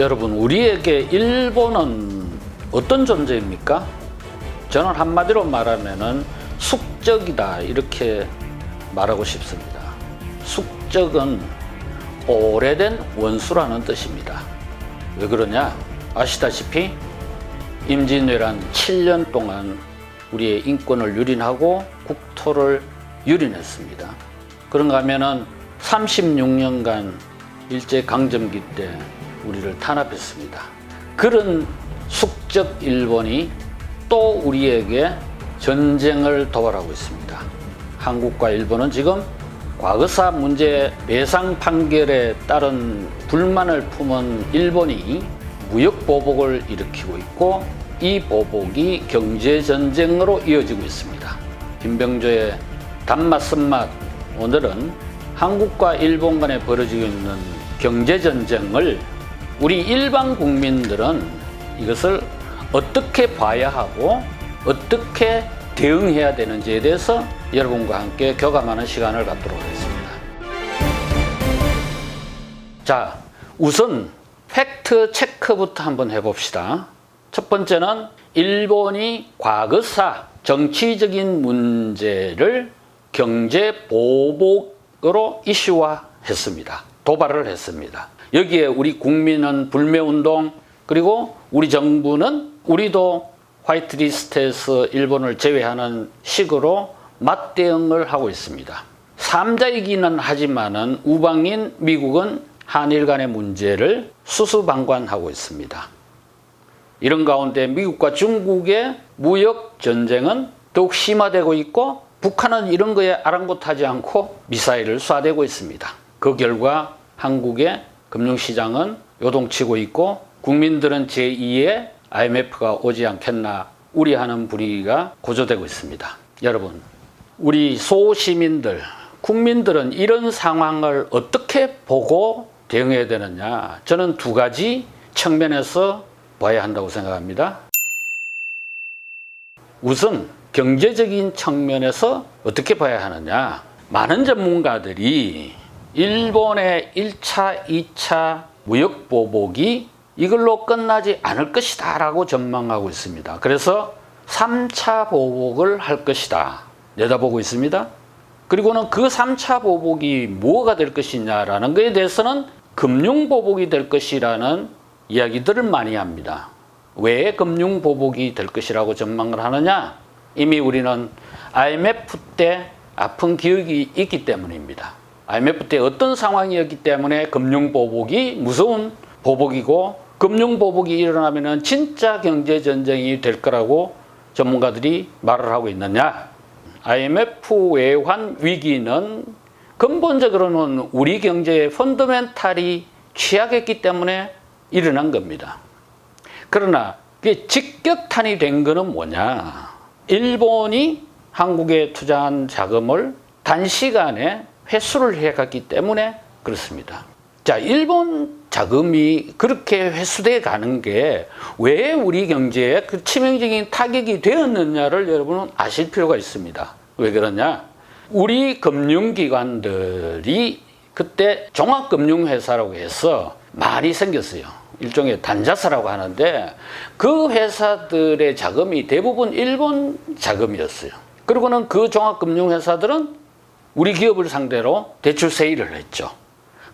여러분, 우리에게 일본은 어떤 존재입니까? 저는 한마디로 말하면은 숙적이다, 이렇게 말하고 싶습니다. 숙적은 오래된 원수라는 뜻입니다. 왜 그러냐? 아시다시피 임진왜란 7년 동안 우리의 인권을 유린하고 국토를 유린했습니다. 그런가 하면은 36년간 일제강점기 때 우리를 탄압했습니다. 그런 숙적 일본이 또 우리에게 전쟁을 도발하고 있습니다. 한국과 일본은 지금 과거사 문제 배상 판결에 따른 불만을 품은 일본이 무역 보복을 일으키고 있고, 이 보복이 경제 전쟁으로 이어지고 있습니다. 김병조의 단맛 쓴맛, 오늘은 한국과 일본 간에 벌어지고 있는 경제 전쟁을 우리 일반 국민들은 이것을 어떻게 봐야 하고 어떻게 대응해야 되는지에 대해서 여러분과 함께 교감하는 시간을 갖도록 하겠습니다. 자, 우선 팩트 체크부터 한번 해봅시다. 첫 번째는 일본이 과거사 정치적인 문제를 경제 보복으로 이슈화했습니다. 도발을 했습니다. 여기에 우리 국민은 불매운동, 그리고 우리 정부는 우리도 화이트리스트에서 일본을 제외하는 식으로 맞대응을 하고 있습니다. 3자이기는 하지만은 우방인 미국은 한일 간의 문제를 수수방관하고 있습니다. 이런 가운데 미국과 중국의 무역 전쟁은 더욱 심화되고 있고, 북한은 이런 거에 아랑곳하지 않고 미사일을 쏴대고 있습니다. 그 결과 한국의 금융시장은 요동치고 있고, 국민들은 제2의 IMF가 오지 않겠나 우려하는 분위기가 고조되고 있습니다. 여러분, 우리 소시민들, 국민들은 이런 상황을 어떻게 보고 대응해야 되느냐? 저는 두 가지 측면에서 봐야 한다고 생각합니다. 우선 경제적인 측면에서 어떻게 봐야 하느냐? 많은 전문가들이 일본의 1차, 2차 무역 보복이 이걸로 끝나지 않을 것이다 라고 전망하고 있습니다. 그래서 3차 보복을 할 것이다 내다보고 있습니다. 그리고는 그 3차 보복이 뭐가 될 것이냐라는 것에 대해서는 금융보복이 될 것이라는 이야기들을 많이 합니다. 왜 금융보복이 될 것이라고 전망을 하느냐? 이미 우리는 IMF 때 아픈 기억이 있기 때문입니다. IMF 때 어떤 상황이었기 때문에 금융보복이 무서운 보복이고, 금융보복이 일어나면 진짜 경제전쟁이 될 거라고 전문가들이 말을 하고 있느냐? IMF 외환 위기는 근본적으로는 우리 경제의 펀더멘탈이 취약했기 때문에 일어난 겁니다. 그러나 그게 직격탄이 된 거는 뭐냐? 일본이 한국에 투자한 자금을 단시간에 회수를 해갔기 때문에 그렇습니다. 자, 일본 자금이 그렇게 회수돼 가는 게 왜 우리 경제에 그 치명적인 타격이 되었느냐를 여러분은 아실 필요가 있습니다. 왜 그러냐? 우리 금융기관들이 그때 종합금융회사라고 해서 많이 생겼어요. 일종의 단자사라고 하는데, 그 회사들의 자금이 대부분 일본 자금이었어요. 그리고는 그 종합금융회사들은 우리 기업을 상대로 대출 세일을 했죠.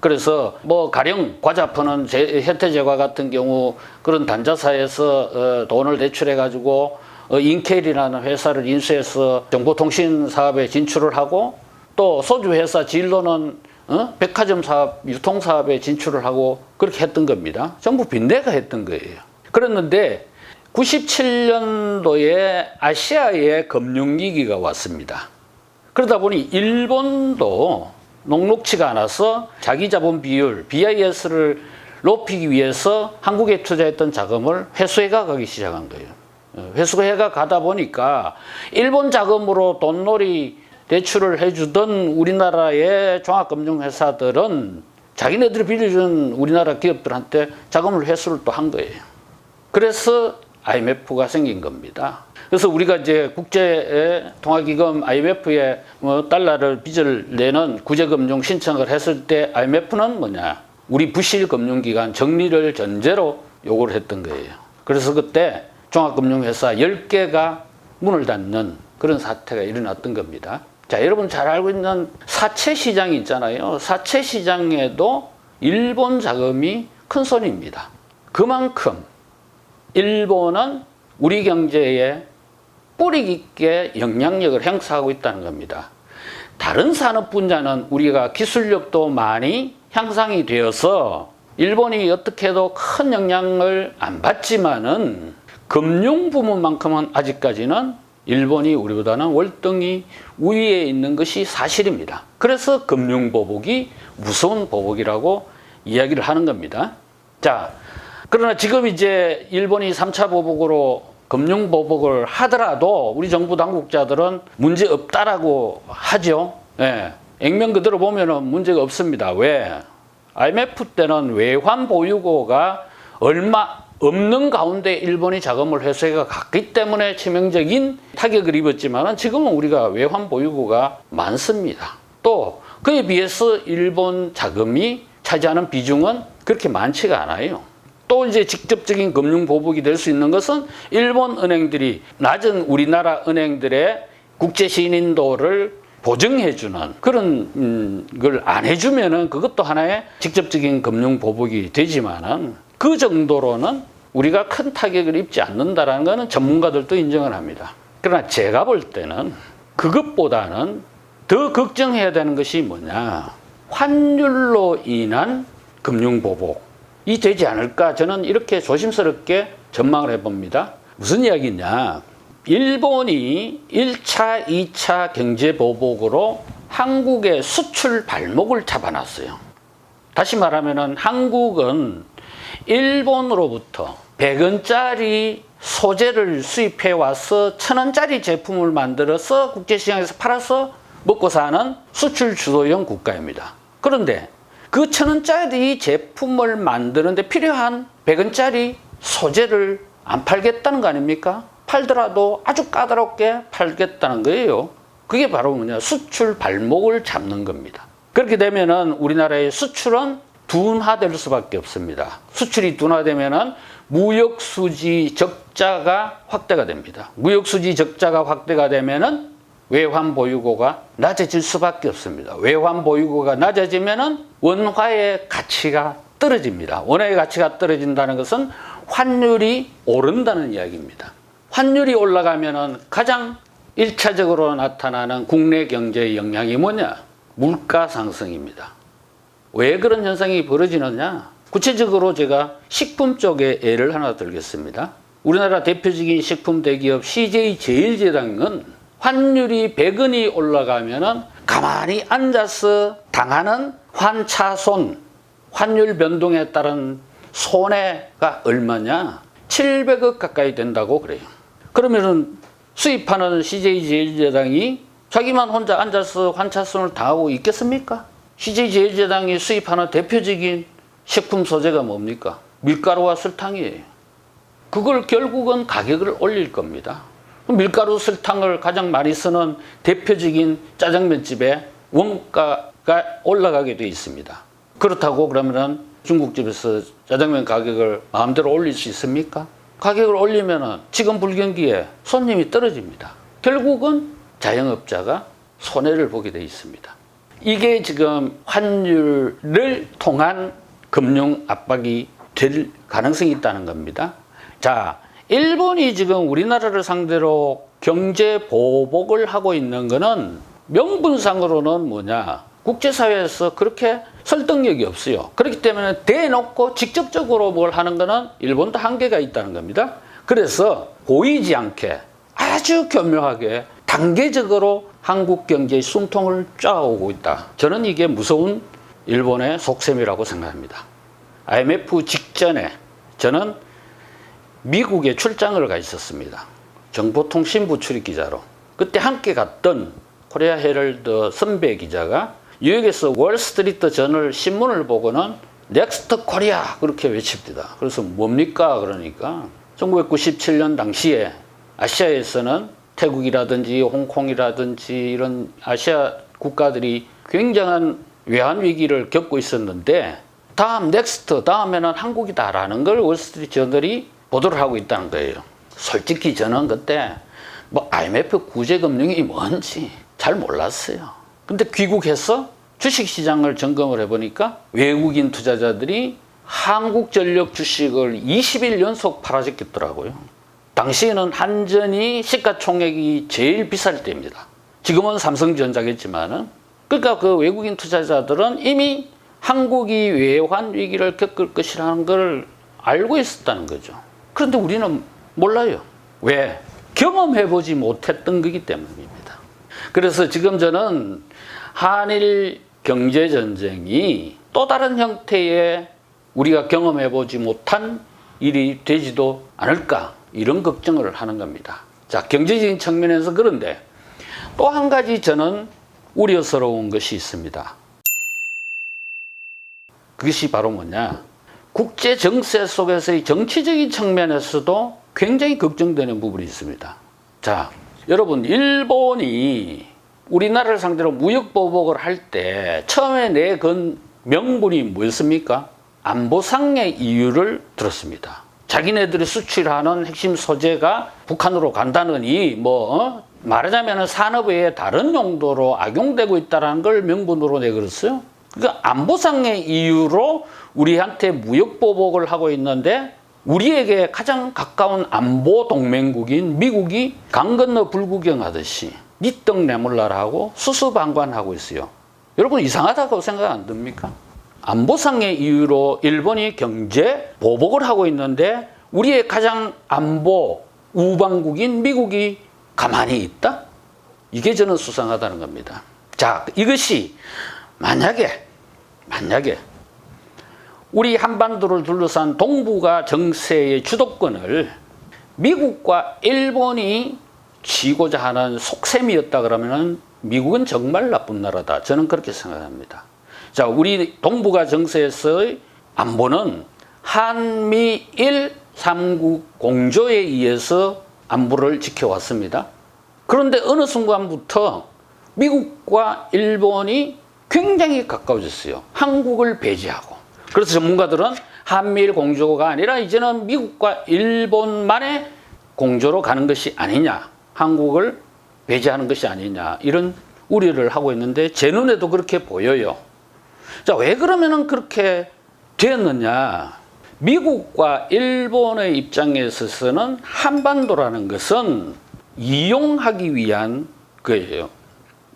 그래서 뭐 가령 과자 퍼는 혜태제과 같은 경우 그런 단자사에서 돈을 대출해 가지고 인켈이라는 회사를 인수해서 정보통신 사업에 진출을 하고, 또 소주 회사 진로는 백화점 사업, 유통 사업에 진출을 하고 그렇게 했던 겁니다. 전부 빈대가 했던 거예요. 그랬는데 97년도에 아시아의 금융위기가 왔습니다. 그러다 보니 일본도 녹록치가 않아서 자기 자본 비율, BIS를 높이기 위해서 한국에 투자했던 자금을 회수해가 가기 시작한 거예요. 회수해가 가다 보니까 일본 자금으로 돈놀이 대출을 해주던 우리나라의 종합금융회사들은 자기네들이 빌려준 우리나라 기업들한테 자금을 회수를 또 한 거예요. 그래서 IMF가 생긴 겁니다. 그래서 우리가 이제 국제통화기금 IMF에 달러를 빚을 내는 구제금융 신청을 했을 때 IMF는 뭐냐? 우리 부실 금융기관 정리를 전제로 요구를 했던 거예요. 그래서 그때 종합금융회사 10개가 문을 닫는 그런 사태가 일어났던 겁니다. 자, 여러분 잘 알고 있는 사채 시장이 있잖아요. 사채 시장에도 일본 자금이 큰 손입니다. 그만큼 일본은 우리 경제에 뿌리 깊게 영향력을 행사하고 있다는 겁니다. 다른 산업 분야는 우리가 기술력도 많이 향상이 되어서 일본이 어떻게 해도 큰 영향을 안 받지만은 금융 부문만큼은 아직까지는 일본이 우리보다는 월등히 우위에 있는 것이 사실입니다. 그래서 금융보복이 무서운 보복이라고 이야기를 하는 겁니다. 자, 그러나 지금 이제 일본이 3차 보복으로 금융보복을 하더라도 우리 정부 당국자들은 문제 없다라고 하죠. 예. 액면 그대로 보면은 문제가 없습니다. 왜? IMF 때는 외환 보유고가 얼마 없는 가운데 일본이 자금을 회수해 갔기 때문에 치명적인 타격을 입었지만 지금은 우리가 외환 보유고가 많습니다. 또 그에 비해서 일본 자금이 차지하는 비중은 그렇게 많지가 않아요. 또 이제 직접적인 금융 보복이 될 수 있는 것은 일본 은행들이 낮은 우리나라 은행들의 국제 신인도를 보증해주는 그런 걸 안 해주면은 그것도 하나의 직접적인 금융 보복이 되지만은 그 정도로는 우리가 큰 타격을 입지 않는다라는 것은 전문가들도 인정을 합니다. 그러나 제가 볼 때는 그것보다는 더 걱정해야 되는 것이 뭐냐? 환율로 인한 금융 보복이 되지 않을까? 저는 이렇게 조심스럽게 전망을 해봅니다. 무슨 이야기냐? 일본이 1차, 2차 경제 보복으로 한국의 수출 발목을 잡아놨어요. 다시 말하면 한국은 일본으로부터 100원짜리 소재를 수입해 와서 1000원짜리 제품을 만들어서 국제시장에서 팔아서 먹고 사는 수출 주도형 국가입니다. 그런데 그 1000원짜리 제품을 만드는데 필요한 100원짜리 소재를 안 팔겠다는 거 아닙니까? 팔더라도 아주 까다롭게 팔겠다는 거예요. 그게 바로 뭐냐? 수출 발목을 잡는 겁니다. 그렇게 되면은 우리나라의 수출은 둔화될 수밖에 없습니다. 수출이 둔화되면은 무역수지 적자가 확대가 됩니다. 무역수지 적자가 확대가 되면은 외환 보유고가 낮아질 수밖에 없습니다. 외환 보유고가 낮아지면은 원화의 가치가 떨어집니다. 원화의 가치가 떨어진다는 것은 환율이 오른다는 이야기입니다. 환율이 올라가면은 가장 1차적으로 나타나는 국내 경제의 영향이 뭐냐? 물가 상승입니다. 왜 그런 현상이 벌어지느냐? 구체적으로 제가 식품 쪽에 예를 하나 들겠습니다. 우리나라 대표적인 식품 대기업 CJ제일제당은 환율이 100원이 올라가면은 가만히 앉아서 당하는 환차손, 환율 변동에 따른 손해가 얼마냐? 700억 가까이 된다고 그래요. 그러면은 수입하는 CJ제일제당이 자기만 혼자 앉아서 환차손을 당하고 있겠습니까? CJ제일제당이 수입하는 대표적인 식품 소재가 뭡니까? 밀가루와 설탕이에요. 그걸 결국은 가격을 올릴 겁니다. 밀가루, 설탕을 가장 많이 쓰는 대표적인 짜장면집의 원가가 올라가게 돼 있습니다. 그렇다고 그러면은 중국집에서 짜장면 가격을 마음대로 올릴 수 있습니까? 가격을 올리면은 지금 불경기에 손님이 떨어집니다. 결국은 자영업자가 손해를 보게 돼 있습니다. 이게 지금 환율을 통한 금융 압박이 될 가능성이 있다는 겁니다. 자, 일본이 지금 우리나라를 상대로 경제 보복을 하고 있는 거는 명분상으로는 뭐냐? 국제사회에서 그렇게 설득력이 없어요. 그렇기 때문에 대놓고 직접적으로 뭘 하는 거는 일본도 한계가 있다는 겁니다. 그래서 보이지 않게 아주 교묘하게 단계적으로 한국 경제의 숨통을 쪼아오고 있다. 저는 이게 무서운 일본의 속셈이라고 생각합니다. IMF 직전에 저는 미국에 출장을 가 있었습니다. 정보통신부 출입기자로. 그때 함께 갔던 코리아 헤럴드 선배 기자가 뉴욕에서 월스트리트 저널 신문을 보고는 넥스트 코리아 그렇게 외칩니다. 그래서 뭡니까? 그러니까 1997년 당시에 아시아에서는 태국이라든지 홍콩이라든지 이런 아시아 국가들이 굉장한 외환 위기를 겪고 있었는데 다음 넥스트 다음에는 한국이다라는 걸 월스트리트 저널이 보도를 하고 있다는 거예요. 솔직히 저는 그때 뭐 IMF 구제금융이 뭔지 잘 몰랐어요. 근데 귀국해서 주식시장을 점검을 해보니까 외국인 투자자들이 한국전력 주식을 20일 연속 팔아제꼈더라고요. 당시에는 한전이 시가총액이 제일 비쌀 때입니다. 지금은 삼성전자겠지만은, 그러니까 그 외국인 투자자들은 이미 한국이 외환 위기를 겪을 것이라는 걸 알고 있었다는 거죠. 그런데 우리는 몰라요. 왜? 경험해보지 못했던 거기 때문입니다. 그래서 지금 저는 한일 경제전쟁이 또 다른 형태의 우리가 경험해보지 못한 일이 되지도 않을까, 이런 걱정을 하는 겁니다. 자, 경제적인 측면에서 그런데 또 한 가지 저는 우려스러운 것이 있습니다. 그것이 바로 뭐냐? 국제 정세 속에서의 정치적인 측면에서도 굉장히 걱정되는 부분이 있습니다. 자, 여러분, 일본이 우리나라를 상대로 무역 보복을 할 때 처음에 내건 명분이 뭐였습니까? 안보상의 이유를 들었습니다. 자기네들이 수출하는 핵심 소재가 북한으로 간다느니 말하자면 산업의 다른 용도로 악용되고 있다는 걸 명분으로 내걸었어요. 그러니까 안보상의 이유로 우리한테 무역 보복을 하고 있는데, 우리에게 가장 가까운 안보 동맹국인 미국이 강 건너 불구경하듯이 니 떡 내몰라라 하고 수수방관하고 있어요. 여러분, 이상하다고 생각 안 듭니까? 안보상의 이유로 일본이 경제 보복을 하고 있는데 우리의 가장 안보 우방국인 미국이 가만히 있다? 이게 저는 수상하다는 겁니다. 자, 이것이 만약에 우리 한반도를 둘러싼 동북아 정세의 주도권을 미국과 일본이 쥐고자 하는 속셈이었다 그러면은 미국은 정말 나쁜 나라다, 저는 그렇게 생각합니다. 자, 우리 동북아 정세에서의 안보는 한미일 3국 공조에 의해서 안보를 지켜왔습니다. 그런데 어느 순간부터 미국과 일본이 굉장히 가까워졌어요. 한국을 배제하고. 그래서 전문가들은 한미일 공조가 아니라 이제는 미국과 일본만의 공조로 가는 것이 아니냐, 한국을 배제하는 것이 아니냐, 이런 우려를 하고 있는데 제 눈에도 그렇게 보여요. 자, 왜 그러면은 그렇게 되었느냐? 미국과 일본의 입장에 있어서는 한반도라는 것은 이용하기 위한 거예요.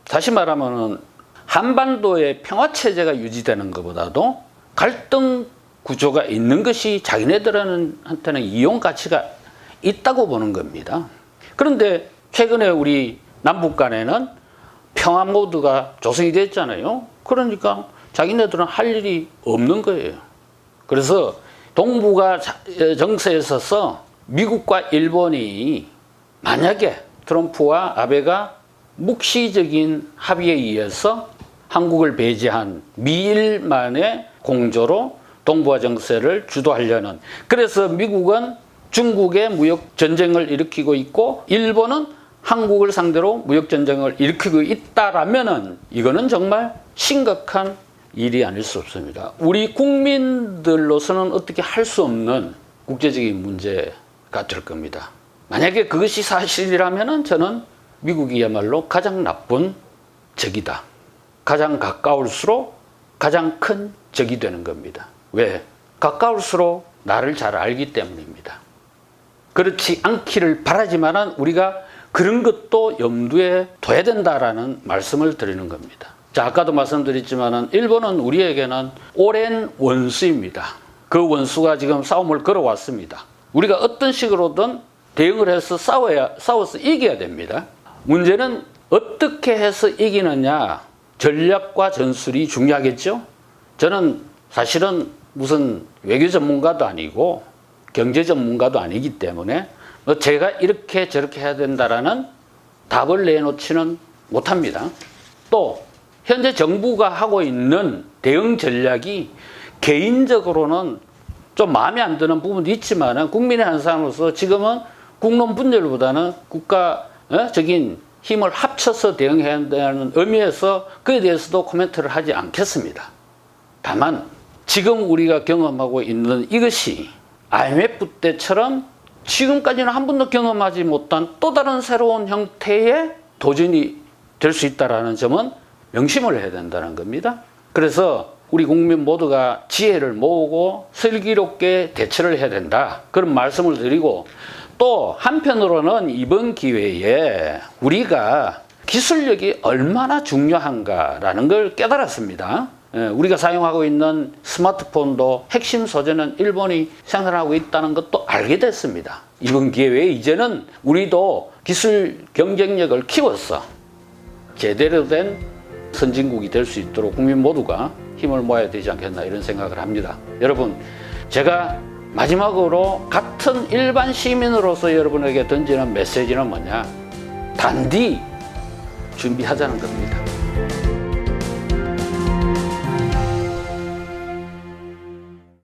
다시 말하면은 한반도의 평화체제가 유지되는 것보다도 갈등 구조가 있는 것이 자기네들한테는 이용 가치가 있다고 보는 겁니다. 그런데 최근에 우리 남북 간에는 평화 모드가 조성이 됐잖아요. 그러니까 자기네들은 할 일이 없는 거예요. 그래서 동북아 정세에 있어서 미국과 일본이 만약에 트럼프와 아베가 묵시적인 합의에 의해서 한국을 배제한 미일만의 공조로 동북아 정세를 주도하려는, 그래서 미국은 중국의 무역 전쟁을 일으키고 있고 일본은 한국을 상대로 무역 전쟁을 일으키고 있다라면은 이거는 정말 심각한 일이 아닐 수 없습니다. 우리 국민들로서는 어떻게 할 수 없는 국제적인 문제가 될 겁니다. 만약에 그것이 사실이라면은 저는 미국이야말로 가장 나쁜 적이다. 가장 가까울수록 가장 큰 적이 되는 겁니다. 왜? 가까울수록 나를 잘 알기 때문입니다. 그렇지 않기를 바라지만은 우리가 그런 것도 염두에 둬야 된다라는 말씀을 드리는 겁니다. 자, 아까도 말씀드렸지만은 일본은 우리에게는 오랜 원수입니다. 그 원수가 지금 싸움을 걸어왔습니다. 우리가 어떤 식으로든 대응을 해서 싸워서 이겨야 됩니다. 문제는 어떻게 해서 이기느냐, 전략과 전술이 중요하겠죠. 저는 사실은 무슨 외교 전문가도 아니고 경제 전문가도 아니기 때문에 제가 이렇게 저렇게 해야 된다라는 답을 내놓지는 못합니다. 또 현재 정부가 하고 있는 대응 전략이 개인적으로는 좀 마음에 안 드는 부분도 있지만 국민의 한 사람으로서 지금은 국론 분열보다는 국가적인 힘을 합쳐서 대응해야 한다는 의미에서 그에 대해서도 코멘트를 하지 않겠습니다. 다만 지금 우리가 경험하고 있는 이것이 IMF 때처럼 지금까지는 한 번도 경험하지 못한 또 다른 새로운 형태의 도전이 될 수 있다는 점은 명심을 해야 된다는 겁니다. 그래서 우리 국민 모두가 지혜를 모으고 슬기롭게 대처를 해야 된다. 그런 말씀을 드리고, 또 한편으로는 이번 기회에 우리가 기술력이 얼마나 중요한가라는 걸 깨달았습니다. 우리가 사용하고 있는 스마트폰도 핵심 소재는 일본이 생산하고 있다는 것도 알게 됐습니다. 이번 기회에 이제는 우리도 기술 경쟁력을 키워서 제대로 된 선진국이 될 수 있도록 국민 모두가 힘을 모아야 되지 않겠나 이런 생각을 합니다. 여러분, 제가 마지막으로 같은 일반 시민으로서 여러분에게 던지는 메시지는 뭐냐? 단디 준비하자는 겁니다.